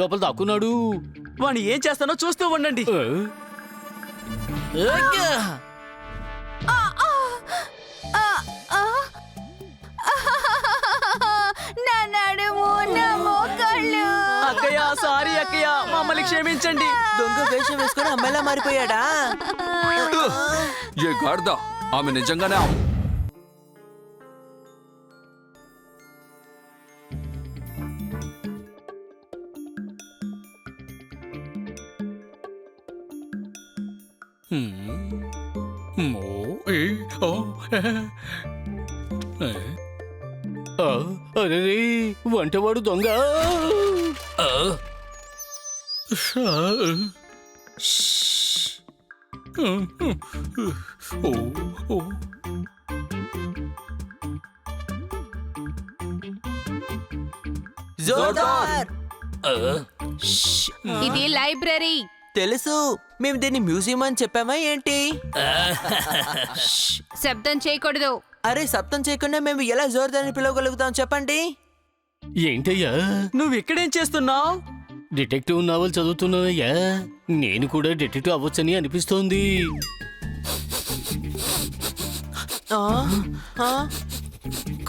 లోపల దాక్కున్నాడు. వాణ్ణి ఏం చేస్తానో చూస్తూ ఉండండి. నా నడుము, నా మోకాళ్ళు. అక్కయ్య, సారీ అక్కయ్య, మమ్మల్ని క్షమించండి. దొంగ వేషం వేసుకొని అమ్మాయిలా మారిపోయాడా? ఏ గాడిద, ఆమె నిజంగానే అరే వంటవాడు దొంగ. జోర్దార్! ఇది లైబ్రరీ. తెలుసు, మేము దీన్ని మ్యూజియం అని చెప్పామా ఏంటి? శబ్దం చేయకూడదు. అరే శబ్దం చేయకుండా మేము ఎలా జోర్దార్ని పిలవగలుగుతాం చెప్పండి? ఏంటయ్యా నువ్వు ఇక్కడేం చేస్తున్నావు? డిటెక్టివ్ నావల్ చదువుతున్నానయ్యా. నేను కూడా డిటెక్టివ్ అవ్వచ్చని అనిపిస్తోంది. ఆ, ఆ,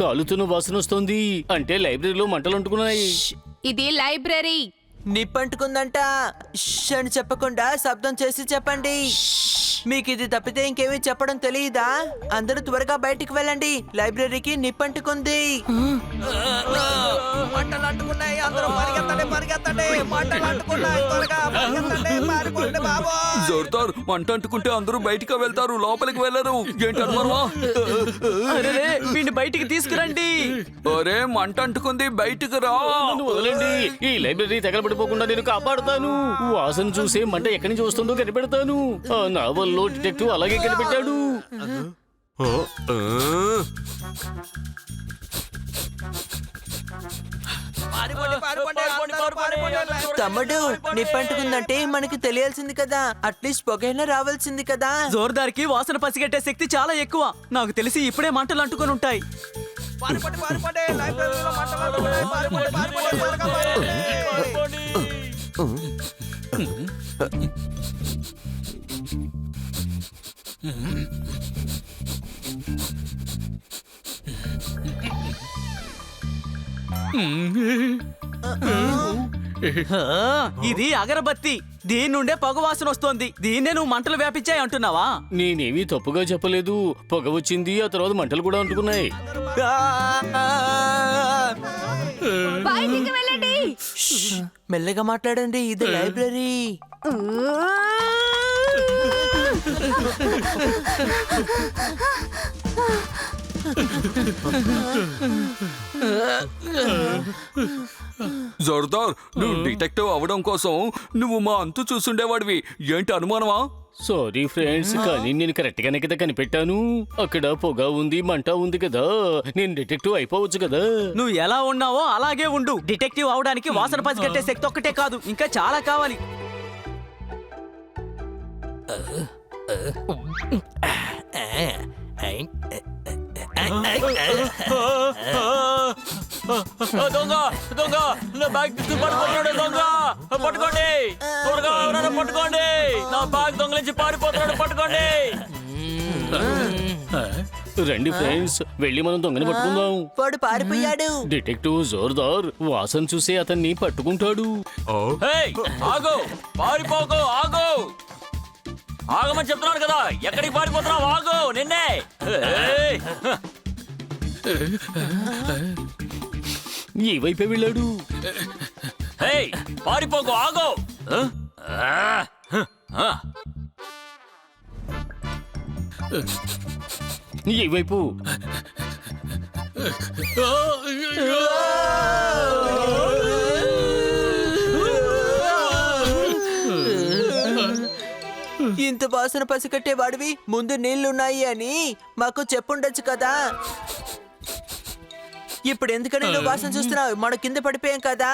కాలుతున్న వాసన వస్తోంది. అంటే లైబ్రరీలో మంటలు అంటుకున్నాయి. ఇది లైబ్రరీ. నిప్పంటుకుందంట. ష్ అని చెప్పకుండా శబ్దం చేసి చెప్పండి. మీకు ఇది తప్పితే ఇంకేమీ చెప్పడం తెలియదా? అందరూ త్వరగా బయటికి వెళ్ళండి, లైబ్రరీకి నిప్పంటుకుంది. మంటలు అంటుకున్నాయి, అందరూ పరిగెత్తండి, పరిగెత్తండి. మంటలు అంటుకున్నాయి, త్వరగా పరిగెత్తండి, పారిపోండి బాబు. జోర్దార్, మంట అంటుకుంటే అందరూ బయటికి వెళ్తారు, లోపలికి వెళ్ళరు. ఏంటి అనుమానమా? అరే వీడిని బయటికి తీసుకురండి. ఒరే, మంట అంటుకుంది, బయటికి రా. నన్ను వదలండి. ఈ లైబ్రరీ తగలబడిపోకుండా నేను కాపాడుతాను. వాసన చూసే మంట ఎక్కడి నుంచి వస్తుందో కనిపెడతాను. ఆ నావల్లో డిటెక్టివ్ అలాగే కనిపెట్టాడు. తమ్ముడు, నిప్పంటుకుందంటే మనకి తెలియాల్సింది కదా, అట్లీస్ట్ పొగైనా రావాల్సింది కదా. జోర్దార్కి వాసన పసిగట్టే శక్తి చాలా ఎక్కువ. నాకు తెలిసి ఇప్పుడే మంటలు అంటుకొని ఉంటాయి. ఇది అగరబత్తి. దీని నుండే పొగ వాసన వస్తోంది. దీన్నే నువ్వు మంటలు వ్యాపించాయి అంటున్నావా? నేనేమీ తప్పుగా చెప్పలేదు. పొగ వచ్చింది, ఆ తర్వాత మంటలు కూడా అంటుకున్నాయి. బయటికి వెళ్ళండి. మెల్లగా మాట్లాడండి, ఇది లైబ్రరీ. జోర్దార్, నువ్వు డిటెక్టివ్ అవడం కోసం నువ్వు మా అంతు చూసుండేవాడివి. ఏంటి అనుమానమా? సారీ ఫ్రెండ్స్, కానీ నేను కరెక్ట్ గానే కదా కనిపెట్టాను. అక్కడ పొగ ఉంది, మంట ఉంది కదా. నేను డిటెక్టివ్ అయిపోవచ్చు కదా. నువ్వు ఎలా ఉన్నావో అలాగే ఉండు. డిటెక్టివ్ అవడానికి వాసన పసిగట్టే శక్తి ఒక్కటే కాదు, ఇంకా చాలా కావాలి. దొంగ దొంగ నా బ్యాగ్ తీసుకుని పడిపోతున్నాడు. దొంగ పట్టుకోండి, త్వరగా ఎవరైనా పట్టుకోండి. నా బ్యాగ్ దొంగ నుంచి పారిపోతున్నాడు, పట్టుకోండి. రండి ఫ్రెండ్స్, వెళ్ళి మనం దొంగని పట్టుకుందాం. వాడు పారిపోయాడు. డిటెక్టివ్ జోర్దార్ వాసన చూసి అతన్ని పట్టుకుంటాడు. ఆగో, పారిపోకు, ఆగో. ఆగమని చెప్తున్నాడు కదా, ఎక్కడికి పారిపోతున్నావు? ఆగో, నిన్నే. ఈ వైపే వెళ్ళాడు. పారిపోకు, ఆగో. ఈ వైపు. ఇంత వాసన పసికట్టే వాడివి, ముందు నీళ్లున్నాయి అని మాకు చెప్పుండొచ్చు కదా. ఇప్పుడు ఎందుకని నువ్వు వాసన చూస్తున్నావు? మన కింద పడిపోయాం కదా.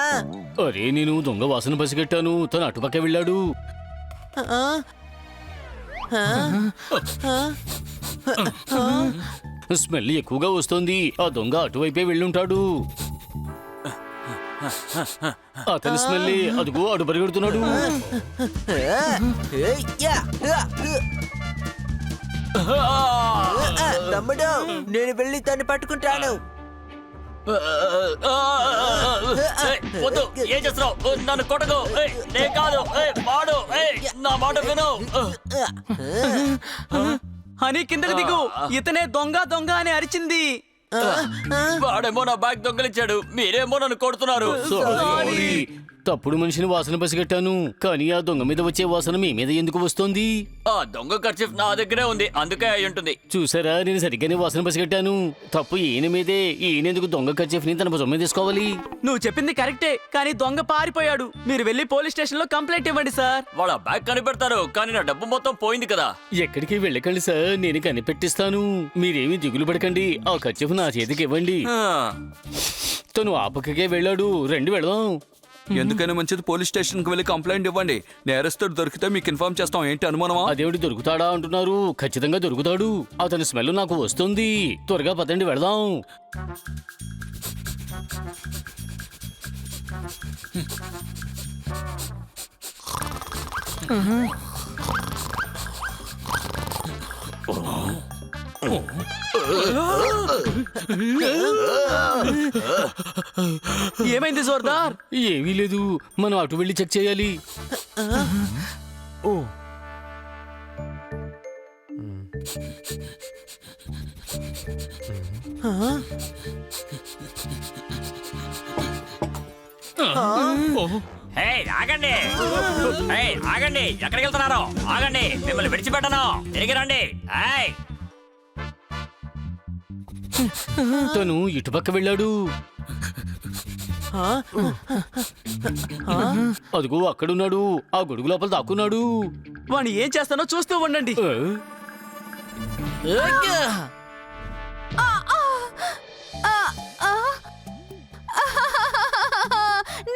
అరే, నేను దొంగ వాసన పసిగట్టాను, తను అటుపక్క వెళ్ళాడు. స్మెల్ ఎక్కువగా వస్తోంది. ఆ దొంగ అటువైపే వెళ్ళుంటాడు. అతని స్మెల్ అదుగో అడు పరిగెడుతున్నాడు. తమ్ముడు నేను వెళ్ళి తను పట్టుకుంటాను. వద్దు, ఏం చేస్తున్నావు? నన్ను కొట్టకు. నేను కాదు, వాడు. నా మాట విను. హనీ కిందకి దిగు. ఇతనే దొంగ దొంగ అని అరిచింది. వాడేమో నా బ్యాగ్ దొంగలించాడు, మీరేమో నన్ను కొడుతున్నారు. సారీ. తప్పుడు మనిషిని వాసన పసిగట్టాను, కానీ ఆ దొంగ మీద వచ్చే వాసన మీ మీద ఎందుకు వస్తోంది? ఆ దొంగ ఖర్చు నా దగ్గరే ఉంది, అందుకే అయి ఉంటుంది. చూసారా, నేను సరిగ్గానే వాసన పసిగట్టాను. తప్పు ఈయన మీదే. ఈయనెందుకు దొంగ ఖర్చీఫ్ని తన భుజం మీద తీసుకోవాలి? నువ్వు చెప్పింది కరెక్టే, కానీ దొంగ పారిపోయాడు. మీరు వెళ్ళి పోలీస్ స్టేషన్ లో కంప్లైంట్ ఇవ్వండి సార్. వాళ్ళ బ్యాగ్ కనిపెడతారు, కానీ నా డబ్బు మొత్తం పోయింది కదా. ఎక్కడికి వెళ్ళకండి సార్, నేను కనిపెట్టిస్తాను. మీరేమీ దిగులు పడకండి. ఆ ఖర్చీఫ్ నా చేతికి ఇవ్వండి. తను ఆ పక్కకే వెళ్ళాడు. రండి వెళదాం. ఎందుకైనా మంచిది పోలీస్ స్టేషన్ కి వెళ్ళి కంప్లైంట్ ఇవ్వండి. నేరస్తుడు దొరికితే మీకు ఇన్ఫార్మ్ చేస్తాం. ఏంటి అనుమానమా? అదేమిటి దొరుకుతాడా అంటున్నారు? ఖచ్చితంగా దొరుకుతాడు. అతని స్మెల్ నాకు వస్తుంది. త్వరగా పదండి వెళదాం. ఏమైంది జోర్దార్? ఏమీ లేదు, మనం అటు వెళ్ళి చెక్ చేయాలి. ఆగండి, ఆగండి, ఎక్కడికి వెళ్తున్నారు? ఆగండి, మిమ్మల్ని విడిచిపెట్టను. తిరిగి రండి. తను ఇటుపక్క వెళ్ళాడు. అదిగో అక్కడున్నాడు. ఆ గొడుగు లోపల దాక్కున్నాడు. వాణ్ణి ఏం చేస్తానో చూస్తూ ఉండండి.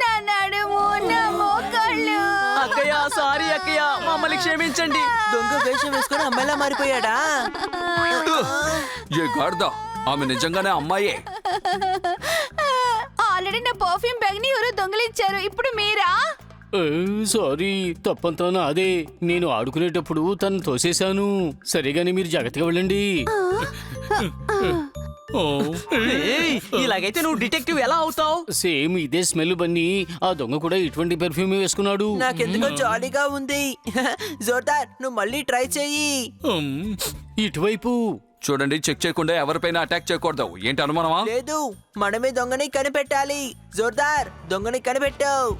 నా నడుము, నా మోకాళ్ళు. అక్కయ్య, సారీ అక్కయ్య, మమ్మల్ని క్షమించండి. దొంగ వేషం వేసుకొని అమ్మాయిలా మారిపోయాడా? ఏ గాడిద, ఆమె నిజంగానే అమ్మాయే. ఆల్రెడీ నా పర్ఫ్యూమ్ బ్యాగ్ ని ఎవరో దొంగలించారు, ఇప్పుడు మీరా? సారీ, తప్పంతా నాదే. నేను ఆడుకునేటప్పుడు తను తోసేశాను. సరేగాని మీరు జాగ్రత్తగా వెళ్ళండి. ఏయ్, ఇలాగైతే నువ్వు డిటెక్టివ్ ఎలా అవుతావు? సేమ్ ఇదే స్మెల్ బన్నీ. ఆ దొంగ కూడా ఇటువంటి పెర్ఫ్యూమ్ వేసుకున్నాడు. నాకెందుకో జాలీగా ఉంది. జోర్దార్, నువ్వు మళ్ళీ ట్రై చెయ్యి. ఇటువైపు చూడండి, చెక్ చేయకుండా ఎవరిపైన అటాక్ చేయకూడదు. ఏంటి అనుమానమా? లేదు, మనమే దొంగని కనిపెట్టాలి. జోర్దార్, దొంగని కనిపెట్టావు.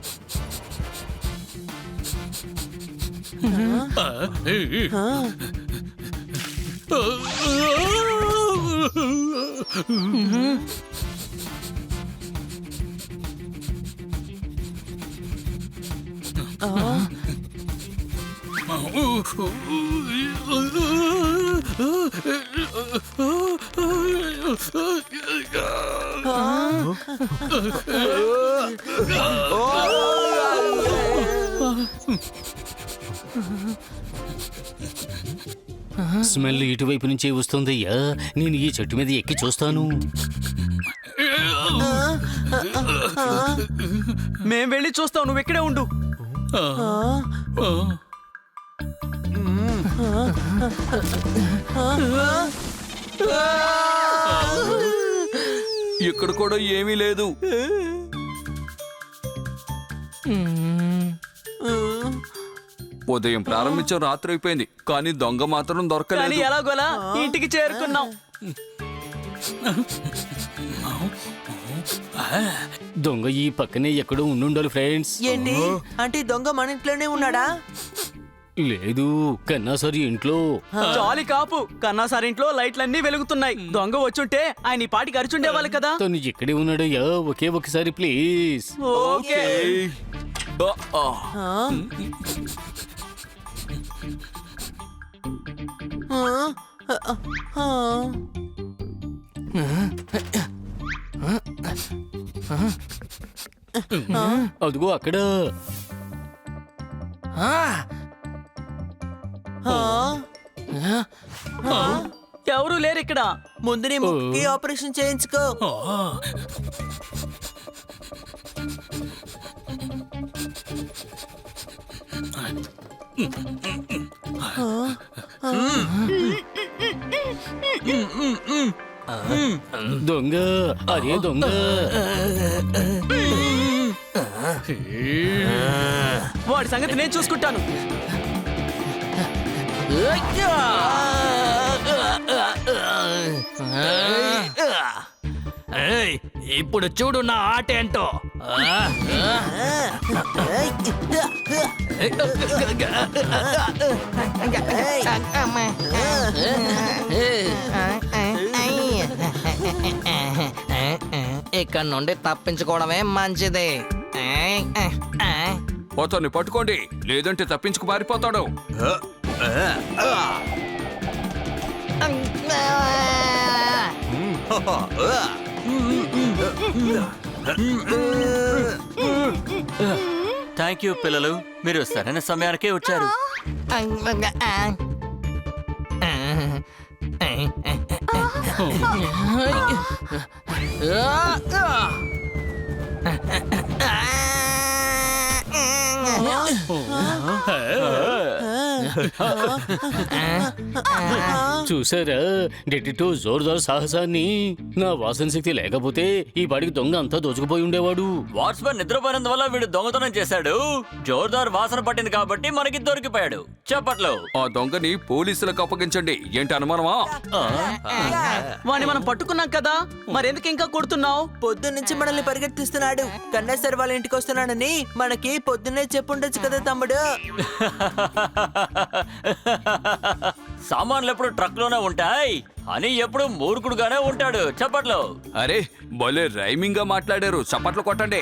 స్మెల్ ఇటువైపు నుంచే వస్తుందయ్యా. నేను ఈ చెట్టు మీద ఎక్కి చూస్తాను. మేం వెళ్ళి చూస్తాం, నువ్వు ఇక్కడే ఉండు. ఇక్కడ కూడా ఏమీ లేదు. ఉదయం ప్రారంభించాం, రాత్రి అయిపోయింది, కానీ దొంగ మాత్రం కానీ దొరకలేదు. ఎలాగోలా ఇంటికి చేరుకున్నాం. దొంగ ఈ పక్కనే ఎక్కడో ఉండుండాలి ఫ్రెండ్స్. ఏంటి అంటే దొంగ మన ఇంట్లోనే ఉన్నాడా? లేదు, కన్నా సరి ఇంట్లో. చాలి కాపు. కన్నా సార్ ఇంట్లో లైట్లన్నీ వెలుగుతున్నాయి. దొంగ వచ్చుంటే ఆయన ఈ పాటికి అరిచుండేవాళ్ళు కదా. తను ఇక్కడే ఉన్నాడయ్యా. ఒకే ఒకసారి ప్లీజ్. ఓకే. అదిగో అక్కడ. ఎవరు లేరు ఇక్కడ. ముందు నీ ముక్కి ఆపరేషన్ చేయించుకో. దొంగ, అరే దొంగ. వాడి సంగతి నేను చూసుకుంటాను. ఇప్పుడు చూడు నా ఆట ఏంటో. ఇక్కడ నుండి తప్పించుకోవడమే మంచిది. అతన్ని పట్టుకోండి, లేదంటే తప్పించుకు పారిపోతాడు. థ్యాంక్ యూ పిల్లలు, మీరు సరైన సమయానికే వచ్చారు. చూసారా డిటెక్టివ్ జోర్దార్ సాహసాన్ని? నా వాసన శక్తి లేకపోతే ఈ పాడికి దొంగ అంతా దోచుకుపోయి ఉండేవాడు. వాచ్మెన్ నిద్రపోయినందువల్ల వీడు దొంగతనం చేశాడు. జోర్దార్ వాసన పట్టింది కాబట్టి మనకి దొరికిపోయాడు. చెప్పట్లో ఆ దొంగని పోలీసులకు అప్పగించండి. ఏంటి అనుమానమా? వాడిని మనం పట్టుకున్నాం కదా, మరెందుకు ఇంకా కొడుతున్నావు? పొద్దున్నుంచి మనల్ని పరిగెత్తిస్తున్నాడు. కన్నా సార్ వాళ్ళ ఇంటికి వస్తున్నాడని మనకి పొద్దున్నే చెప్పుండొచ్చు కదా తమ్ముడు. సామాన్లు ఎప్పుడు ట్రక్ లోనే ఉంటాయి అని ఎప్పుడు మూర్ఖుడుగానే ఉంటాడు. చెప్పట్లో అరే భలే రైమింగ్ గా మాట్లాడారు. చప్పట్లు కొట్టండి.